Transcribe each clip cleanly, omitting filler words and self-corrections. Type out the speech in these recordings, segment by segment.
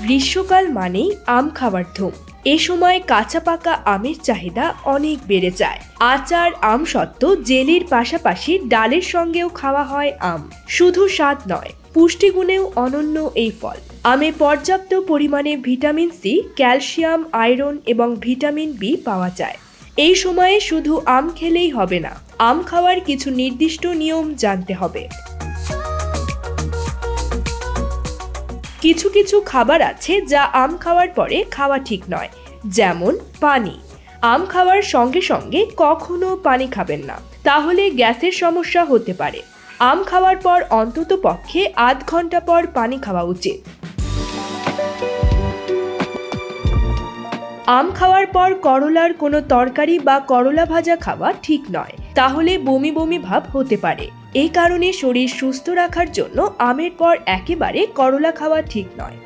গ্রীষ্মকাল মানেই আম খাওয়ার ধুম। এ সময় কাঁচা পাকা আমের চাহিদা অনেক বেড়ে যায়। আচার, আমসত্ত্ব, জেলির পাশাপাশি ডালের সঙ্গেও খাওয়া হয় আম। শুধু স্বাদ নয়, পুষ্টিগুণেও অনন্য এই ফল। আমে পর্যাপ্ত পরিমাণে ভিটামিন সি, ক্যালসিয়াম, আয়রন এবং ভিটামিন বি পাওয়া যায়। এই সময়ে শুধু আম খেলেই হবে না, আম খাওয়ার কিছু নির্দিষ্ট নিয়ম জানতে হবে। কিছু কিছু খাবার আছে যা আম খাওয়ার পরে খাওয়া ঠিক নয়, যেমন পানি। আম খাওয়ার সঙ্গে সঙ্গে কখনো পানি খাবেন না, তাহলে গ্যাসের সমস্যা হতে পারে। আম খাওয়ার পর অন্তত পক্ষে আধ ঘন্টা পর পানি খাওয়া উচিত। আম খাওয়ার পর করলার কোনো তরকারি বা করলা ভাজা খাওয়া ঠিক নয়, তাহলে বমি বমি ভাব হতে পারে। এই কারণে শরীর সুস্থ রাখার জন্য আমের পর একেবারে করলা খাওয়া ঠিক নয়।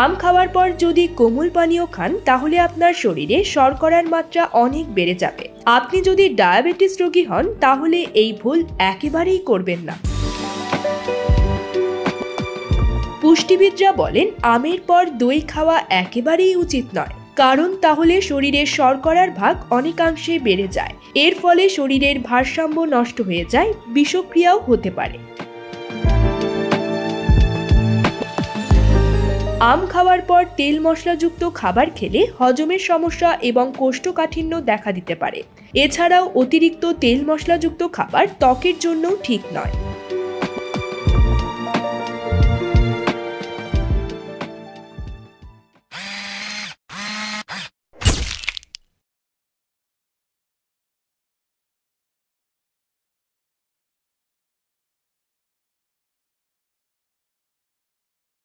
আম খাওয়ার পর যদি কোমল পানীয় খান, তাহলে আপনার শরীরে শর্করার মাত্রা অনেক বেড়ে যাবে। আপনি যদি ডায়াবেটিস রোগী হন, তাহলে এই ভুল একেবারেই করবেন না। পুষ্টিবিদরা বলেন আমের পর দই খাওয়া একেবারেই উচিত নয়, কারণ তাহলে শরীরের শর্করার ভাগ অনেকাংশে বেড়ে যায়। এর ফলে শরীরের ভারসাম্য নষ্ট হয়ে যায়, বিষক্রিয়াও হতে পারে। আম খাওয়ার পর তেল মশলাযুক্ত খাবার খেলে হজমের সমস্যা এবং কোষ্ঠকাঠিন্য দেখা দিতে পারে। এছাড়াও অতিরিক্ত তেল মশলাযুক্ত খাবার ত্বকের জন্যও ঠিক নয়।